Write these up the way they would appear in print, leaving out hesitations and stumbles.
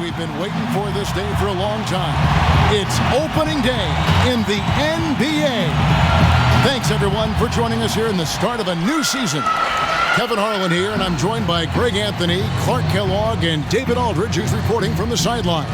we've been waiting for this day for a long time. It's opening day in the NBA. Thanks, everyone, for joining us here in the start of a new season. Kevin Harlan here, and I'm joined by Greg Anthony, Clark Kellogg, and David Aldridge, who's reporting from the sidelines.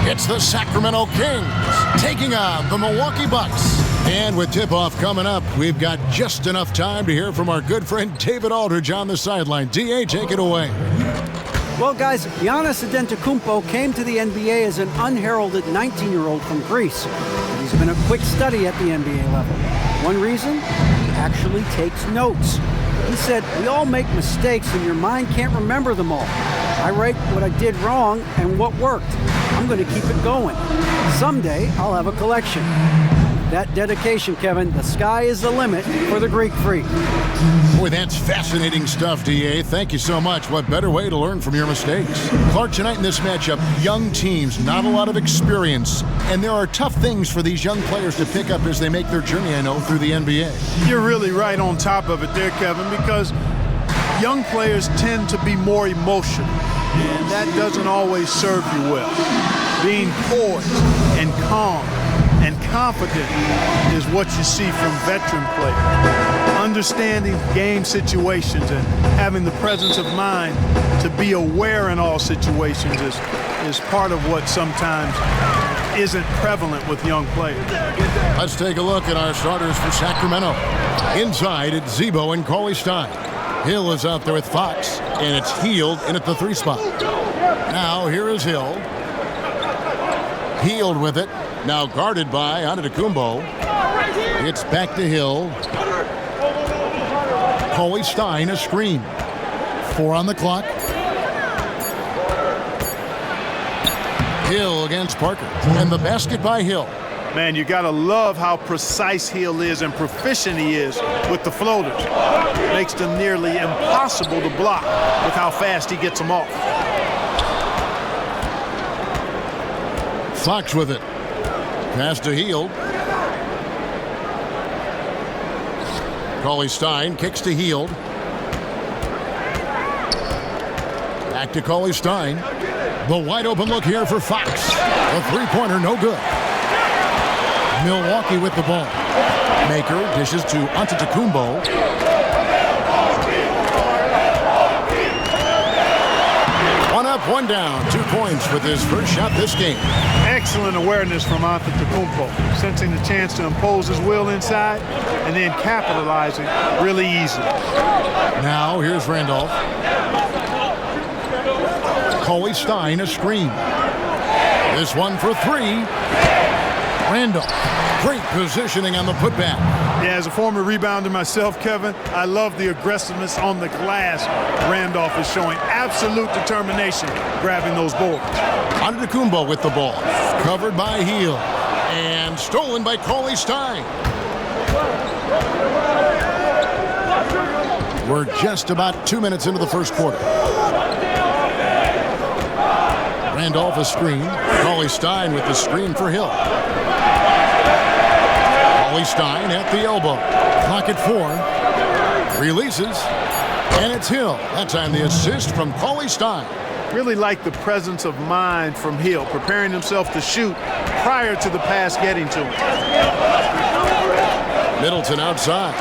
It's the Sacramento Kings taking on the Milwaukee Bucks. And with tip-off coming up, we've got just enough time to hear from our good friend David Aldridge on the sideline. DA, take it away. Well, guys, Giannis Antetokounmpo came to the NBA as an unheralded 19-year-old from Greece. And he's been a quick study at the NBA level. One reason? He actually takes notes. He said, we all make mistakes and your mind can't remember them all. I write what I did wrong and what worked. I'm going to keep it going. Someday, I'll have a collection. That dedication, Kevin, the sky is the limit for the Greek freak. Boy, that's fascinating stuff, DA. Thank you so much. What better way to learn from your mistakes? Clark, tonight in this matchup, young teams, not a lot of experience. And there are tough things for these young players to pick up as they make their journey, I know, through the NBA. You're really right on top of it there, Kevin, because young players tend to be more emotional, and that doesn't always serve you well. Being poised and calm and confident is what you see from veteran players. Understanding game situations and having the presence of mind to be aware in all situations is part of what sometimes isn't prevalent with young players. Let's take a look at our starters for Sacramento. Inside, it's Zebo and Cauley Stein. Hill is out there with Fox, and it's Hield in at the 3 spot. Now, here is Hill. Hield with it. Now guarded by Antetokounmpo. It's back to Hill. Cauley Stein, a screen. 4 on the clock. Hill against Parker. And the basket by Hill. Man, you got to love how precise Hill is and proficient he is with the floaters. Makes them nearly impossible to block with how fast he gets them off. Fox with it. Pass to Hield. Cauley Stein kicks to Hield. Back to Cauley Stein. The wide open look here for Fox. The three-pointer, no good. Milwaukee with the ball. Maker dishes to Antetokounmpo. One up, one down. 2 points with his first shot this game. Excellent awareness from Antetokounmpo, sensing the chance to impose his will inside and then capitalizing really easily. Now here's Randolph. Cauley Stein, a screen. This one for 3. Randolph, great positioning on the putback. Yeah, as a former rebounder myself, Kevin, I love the aggressiveness on the glass. Randolph is showing absolute determination grabbing those boards. Antetokounmpo with the ball. Covered by Hield. And stolen by Cauley Stein. We're just about 2 minutes into the first quarter. Randolph a screen. Cauley Stein with the screen for Hill. Cauley Stein at the elbow. Clock at 4. Releases. And it's Hill. That time the assist from Cauley Stein. Really like the presence of mind from Hill, preparing himself to shoot prior to the pass getting to him. Middleton outside.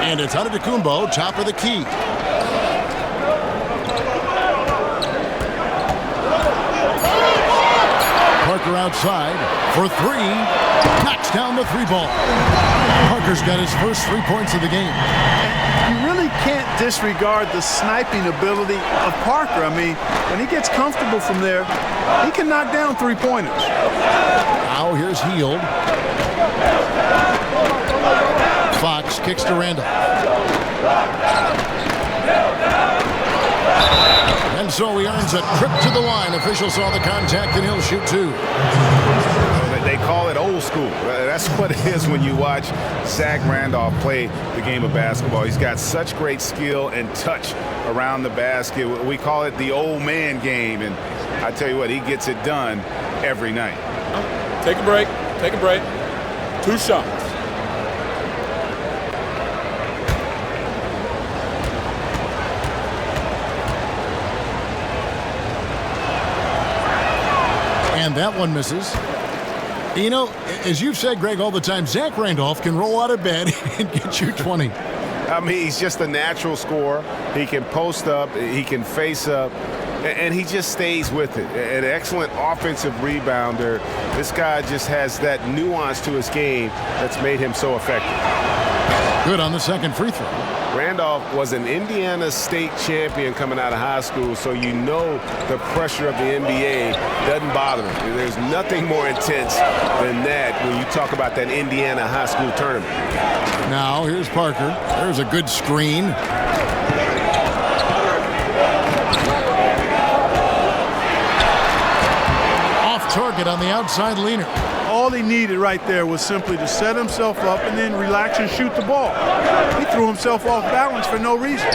And it's Antetokounmpo, top of the key. Parker outside for 3. Knocks down the 3 ball. Parker's got his first 3 points of the game. You really can't disregard the sniping ability of Parker. I mean, when he gets comfortable from there, he can knock down 3-pointers. Now here's Hield. Fox kicks to Randolph. And so he earns a trip to the line. Officials saw the contact and he'll shoot 2. They call it old school. That's what it is when you watch Zach Randolph play the game of basketball. He's got such great skill and touch around the basket. We call it the old man game. And I tell you what, he gets it done every night. Take a break. Take a break. 2 shots. And that one misses. You know, as you've said, Greg, all the time, Zach Randolph can roll out of bed and get you 20. I mean, he's just a natural scorer. He can post up, he can face up, and he just stays with it. An excellent offensive rebounder. This guy just has that nuance to his game that's made him so effective. Good on the second free throw. Randolph was an Indiana State champion coming out of high school, so you know the pressure of the NBA doesn't bother him. There's nothing more intense than that when you talk about that Indiana high school tournament. Now, here's Parker. There's a good screen. Off target on the outside leaner. All he needed right there was simply to set himself up and then relax and shoot the ball. He threw himself off balance for no reason.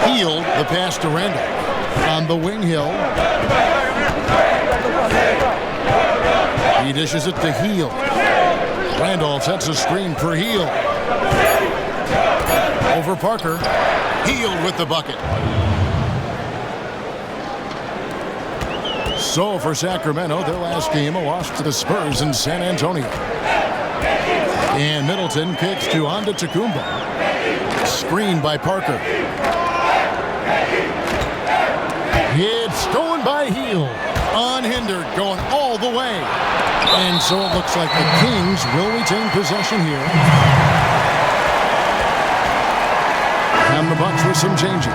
Hill, the pass to Randolph. On the wing, Hill. He dishes it to Hill. Randolph sets a screen for Hill. Over Parker. Hill with the bucket. So for Sacramento, their last game, a loss to the Spurs in San Antonio. And Middleton kicks to Antetokounmpo. Screened by Parker. It's stolen by Hill. Unhindered, going all the way. And so it looks like the Kings will retain possession here. And the Bucks with some changes.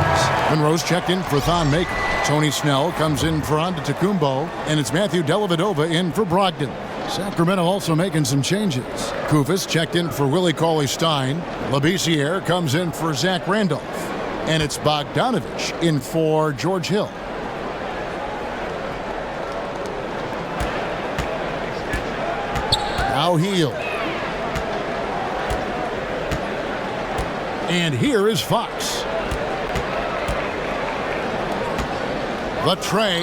Monroe's checked in for Thon Maker. Tony Snell comes in for Antetokounmpo, and it's Matthew Dellavedova in for Brogdon. Sacramento also making some changes. Kufis checked in for Willie Cauley-Stein. Labissiere comes in for Zach Randolph. And it's Bogdanovich in for George Hill. Now Hill. And here is Fox. The tray.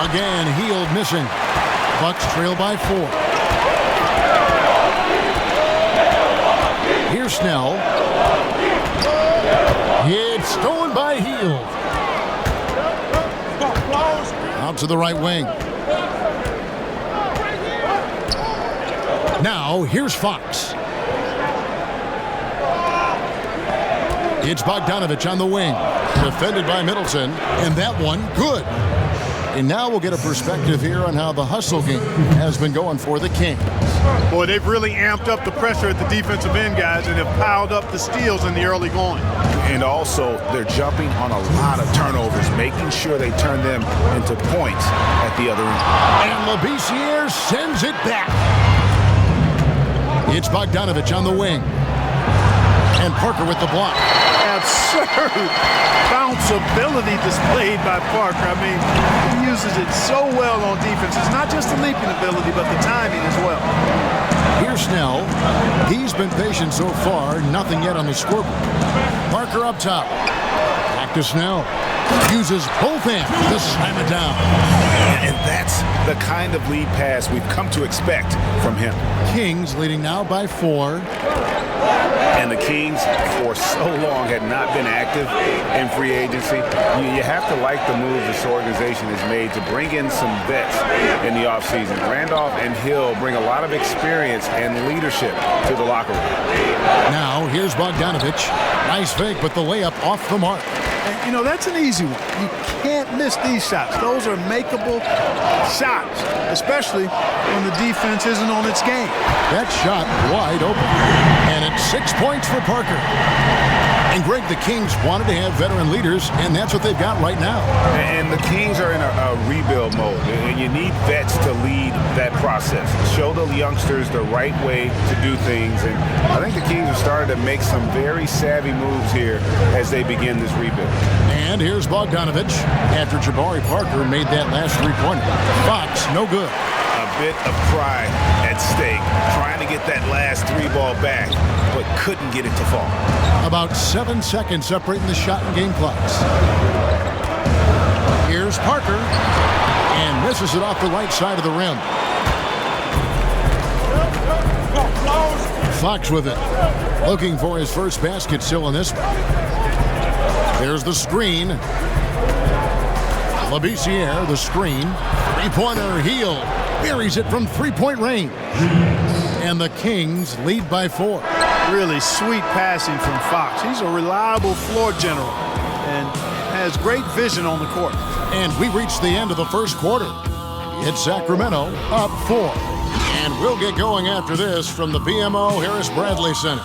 Again, Hill missing. Bucks trail by 4. Here's Snell. It's stolen by Hill. Out to the right wing. Now, here's Fox. It's Bogdanovich on the wing. Defended by Middleton. And that one, good. And now we'll get a perspective here on how the hustle game has been going for the Kings. Boy, they've really amped up the pressure at the defensive end, guys, and have piled up the steals in the early going. And also, they're jumping on a lot of turnovers, making sure they turn them into points at the other end. And Labissiere sends it back. It's Bogdanovich on the wing. And Parker with the block. Absurd bounceability displayed by Parker. I mean, he uses it so well on defense. It's not just the leaping ability, but the timing as well. Here's Snell. He's been patient so far. Nothing yet on the scoreboard. Parker up top. Back to Snell. Uses both hands to slam it down. And that's the kind of lead pass we've come to expect from him. Kings leading now by 4. And the Kings, for so long, had not been active in free agency. You have to like the moves this organization has made to bring in some vets in the offseason. Randolph and Hill bring a lot of experience and leadership to the locker room. Now, here's Bogdanovich. Nice fake, but the layup off the mark. And, you know, that's an easy one. You can't miss these shots. Those are makeable shots, especially when the defense isn't on its game. That shot wide open. And it's 6 points for Parker. And Greg, the Kings wanted to have veteran leaders, and that's what they've got right now. And the Kings are in a rebuild mode, and you need vets to lead that process. Show the youngsters the right way to do things, and I think the Kings have started to make some very savvy moves here as they begin this rebuild. And here's Bogdanovich after Jabari Parker made that last three-pointer. Fox, no good. A bit of pride at stake, trying to get that last 3-ball back, but couldn't get it to fall. About 7 seconds separating the shot and game clocks. Here's Parker, and misses it off the right side of the rim. Fox with it, looking for his first basket still in this one. There's the screen. Labissiere, the screen. Three-pointer, Heel buries it from three-point range. And the Kings lead by 4. Really sweet passing from Fox. He's a reliable floor general and has great vision on the court. And we reach the end of the first quarter. It's Sacramento up 4. And we'll get going after this from the BMO Harris Bradley Center.